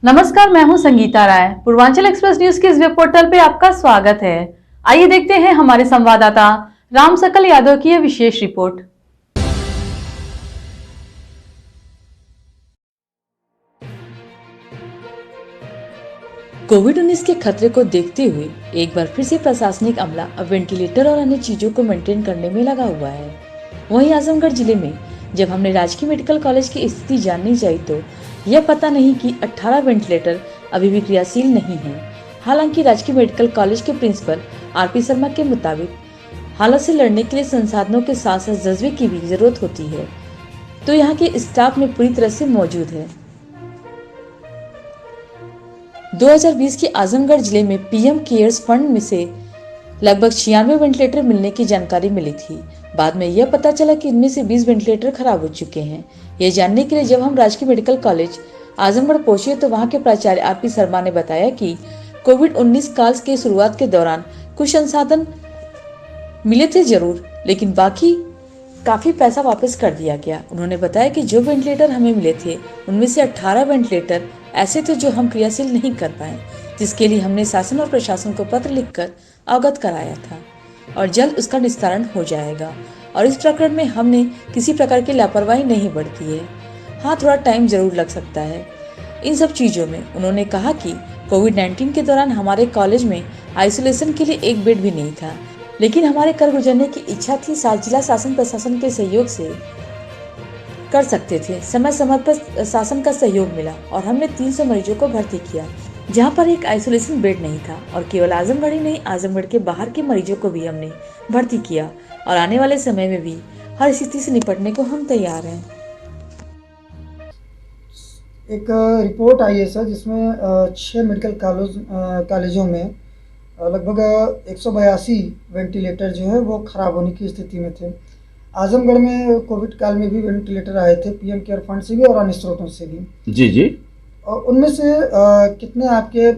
नमस्कार, मैं हूं संगीता राय। पूर्वांचल एक्सप्रेस न्यूज के इस वेब पोर्टल पे आपका स्वागत है। आइए देखते हैं हमारे संवाददाता राम सकल यादव की यह विशेष रिपोर्ट। कोविड-19 के खतरे को देखते हुए एक बार फिर से प्रशासनिक अमला अब वेंटिलेटर और अन्य चीजों को मेंटेन करने में लगा हुआ है। वहीं आजमगढ़ जिले में जब हमने राजकीय मेडिकल कॉलेज की स्थिति जाननी चाहिए तो यह पता नहीं कि 18 वेंटिलेटर अभी भी क्रियाशील नहीं है। हालांकि राजकीय मेडिकल कॉलेज के प्रिंसिपल आरपी शर्मा के मुताबिक हालत से लड़ने के लिए संसाधनों के साथ साथ जज्बे की भी जरूरत होती है, तो यहाँ के स्टाफ में पूरी तरह से मौजूद है। 2020 के आजमगढ़ जिले में पीएम केयर्स फंड में से लगभग 96 वेंटिलेटर मिलने की जानकारी मिली थी। बाद में यह पता चला कि इनमें से 20 वेंटिलेटर खराब हो चुके हैं। यह जानने के लिए जब हम राजकीय मेडिकल कॉलेज आजमगढ़ पहुंचे तो वहां के प्राचार्य आरपी शर्मा ने बताया कि कोविड-19 काल के शुरुआत के दौरान कुछ संसाधन मिले थे जरूर, लेकिन बाकी काफी पैसा वापस कर दिया गया। उन्होंने बताया कि जो वेंटिलेटर हमें मिले थे उनमें से 18 वेंटिलेटर ऐसे थे जो हम क्रियाशील नहीं कर पाए, जिसके लिए हमने शासन और प्रशासन को पत्र लिखकर अवगत कराया था और जल्द उसका निस्तारण हो जाएगा। और इस प्रकरण में हमने किसी प्रकार की लापरवाही नहीं बरती है। हाँ, थोड़ा टाइम जरूर लग सकता है इन सब चीजों में। उन्होंने कहा कि कोविड-19 के दौरान हमारे कॉलेज में आइसोलेशन के लिए एक बेड भी नहीं था, लेकिन हमारे कर गुजरने की इच्छा थी। जिला शासन प्रशासन के सहयोग से कर सकते थे। समय समय पर शासन का सहयोग मिला और हमने 300 मरीजों को भर्ती किया, जहां पर एक आइसोलेशन बेड नहीं था। और केवल आजमगढ़ ही नहीं, आजमगढ़ के बाहर के मरीजों को भी हमने भर्ती किया और आने वाले समय में भी हर स्थिति से निपटने को हम तैयार हैं। एक रिपोर्ट आई है सर, जिसमें 6 मेडिकल कॉलेजों में लगभग 182 वेंटिलेटर जो है वो ख़राब होने की स्थिति में थे। आजमगढ़ में कोविड काल में भी वेंटिलेटर आए थे, पीएम केयर फंड से भी और अन्य स्रोतों से भी। जी। और उनमें से कितने आपके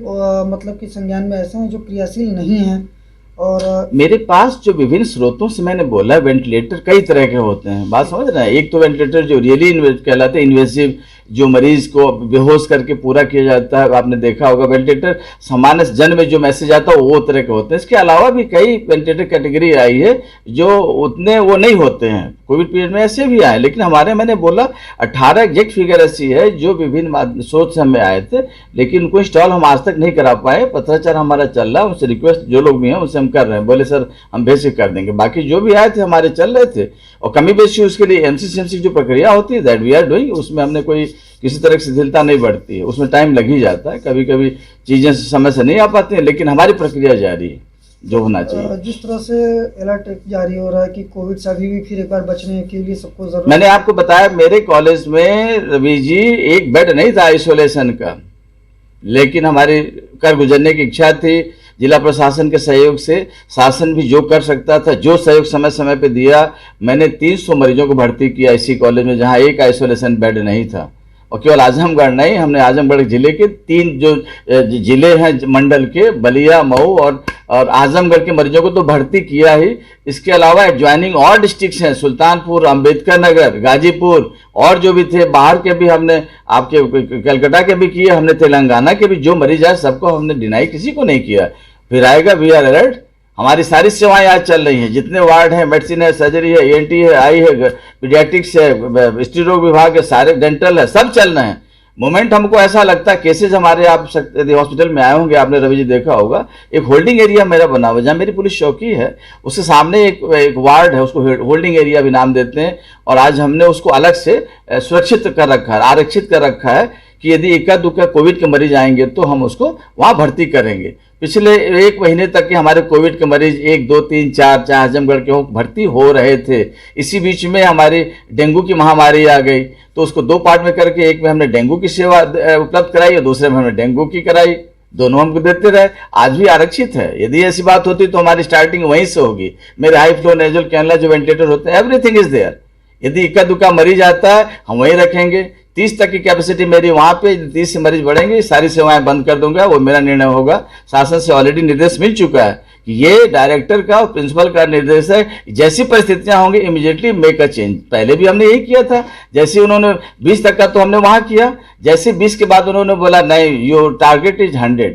मतलब कि संज्ञान में ऐसे हैं जो क्रियाशील नहीं हैं? और मेरे पास जो विभिन्न स्रोतों से मैंने बोला, वेंटिलेटर कई तरह के होते हैं, बात समझ रहे हैं। एक तो वेंटिलेटर जो रियली कहलाते हैं इन्वेसिव, जो मरीज को बेहोश करके पूरा किया जाता है, आपने देखा होगा। वेंटिलेटर सामान्य जन में जो मैसेज आता है वो तरह के होते हैं। इसके अलावा भी कई वेंटिलेटर कैटेगरी आई है जो उतने वो नहीं होते हैं। कोविड पीरियड में ऐसे भी आए, लेकिन हमारे मैंने बोला 18 एग्जैक्ट फिगर ऐसी है जो विभिन्न स्रोत से हमें आए थे, लेकिन उनको इंस्टॉल हम आज तक नहीं करा पाए। पत्राचार हमारा चल रहा है, उनसे रिक्वेस्ट जो लोग भी हैं उनसे हम कर रहे हैं। बोले सर हम बेसिक कर देंगे। बाकी जो भी आए थे हमारे चल रहे थे, और कमी बेशी उसके लिए एमसी जो प्रक्रिया होती है दैट वी आर डूइंग, उसमें हमने कोई किसी तरह की शिथिलता नहीं बढ़ती है। उसमें टाइम लग ही जाता है, कभी कभी चीज़ें समय से नहीं आ पाती हैं, लेकिन हमारी प्रक्रिया जारी है जो होना चाहिए। जिस तरह से अलर्ट जारी हो रहा है कि कोविड से अभी भी फिर एक बार बचने के लिए सबको जरूरत। मैंने आपको बताया मेरे कॉलेज में रवि जी एक बेड नहीं था आइसोलेशन का, लेकिन हमारी कर गुजरने की इच्छा थी। जिला प्रशासन के सहयोग से शासन भी जो कर सकता था, जो सहयोग समय समय पे दिया। मैंने 300 मरीजों को भर्ती किया इसी कॉलेज में, जहां एक आइसोलेशन बेड नहीं था। और केवल आजमगढ़ नहीं, हमने आजमगढ़ जिले के 3 जो जिले हैं मंडल के, बलिया, मऊ और आजमगढ़ के मरीजों को तो भर्ती किया ही। इसके अलावा एडजॉइनिंग और डिस्ट्रिक्ट्स हैं, सुल्तानपुर, अंबेडकर नगर, गाजीपुर और जो भी थे बाहर के भी हमने, आपके कलकत्ता के भी किए हमने, तेलंगाना के भी जो मरीज आए सबको हमने डिनाई किसी को नहीं किया। फिर आएगा वी आर अलर्ट। हमारी सारी सेवाएं आज चल रही हैं, जितने वार्ड हैं, मेडिसिन है, सर्जरी है, ENT है, आई है, पीडियाट्रिक्स है, स्त्री रोग विभाग है, सारे डेंटल है, सब चल रहे हैं। मोमेंट हमको ऐसा लगता है केसेज हमारे, आप यदि हॉस्पिटल में आए होंगे, आपने रवि जी देखा होगा, एक होल्डिंग एरिया मेरा बना हुआ जहाँ मेरी पुलिस चौकी है, उसके सामने एक वार्ड है, उसको होल्डिंग एरिया भी नाम देते हैं। और आज हमने उसको अलग से सुरक्षित कर रखा है, आरक्षित कर रखा है कि यदि इक्का दुक्का कोविड के मरीज आएंगे तो हम उसको वहाँ भर्ती करेंगे। पिछले 1 महीने तक के हमारे कोविड के मरीज 1, 2, 3, 4 चाहे आजमगढ़ के हो भर्ती हो रहे थे। इसी बीच में हमारी डेंगू की महामारी आ गई, तो उसको 2 पार्ट में करके, एक में हमने डेंगू की सेवा उपलब्ध कराई और दूसरे में हमने डेंगू की कराई। दोनों हमको देते रहे, आज भी आरक्षित है। यदि ऐसी बात होती तो हमारी स्टार्टिंग वहीं से होगी। मेरे हाई फ्लो नेजल कैनुला जो वेंटिलेटर होते हैं, एवरीथिंग इज देयर। यदि इक्का दुक्का मरीज आता है हम वहीं रखेंगे। 30 तक की कैपेसिटी मेरी वहाँ पे, 30 से मरीज बढ़ेंगे, सारी सेवाएं बंद कर दूंगा, वो मेरा निर्णय होगा। शासन से ऑलरेडी निर्देश मिल चुका है कि ये डायरेक्टर का और प्रिंसिपल का निर्देश है, जैसी परिस्थितियां होंगी इमीडिएटली मेक अ चेंज। पहले भी हमने यही किया था, जैसे उन्होंने 20 तक का तो हमने वहाँ किया, जैसे 20 के बाद उन्होंने बोला नहीं योर टारगेट इज 100,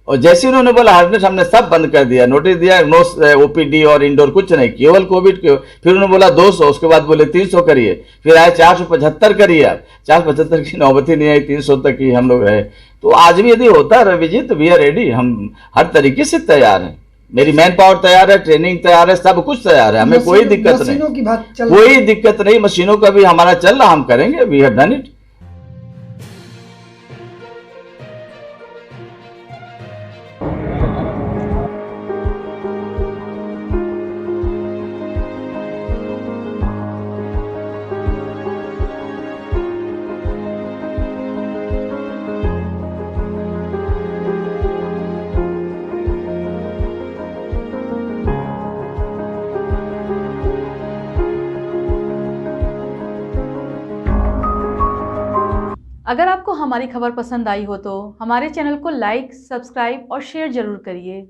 और जैसे उन्होंने बोला 100 हमने सब बंद कर दिया, नोटिस दिया, नो ओपीडी और इंडोर कुछ नहीं, केवल कोविड के। फिर उन्होंने बोला 200, उसके बाद बोले 300 करिए, फिर आए 475 करिए। आप 475 की नौबत ही नहीं आई, 300 तक ही हम लोग रहे। तो आज भी यदि होता है रवि जी तो वी आर रेडी, हम हर तरीके से तैयार हैं। मेरी मैन पावर तैयार है, ट्रेनिंग तैयार है, सब कुछ तैयार है, हमें कोई दिक्कत नहीं, मशीनों की बात चल कोई दिक्कत नहीं। मशीनों का भी हमारा चल रहा, हम करेंगे, वी हैव डन इट। अगर आपको हमारी खबर पसंद आई हो तो हमारे चैनल को लाइक, सब्सक्राइब और शेयर जरूर करिए।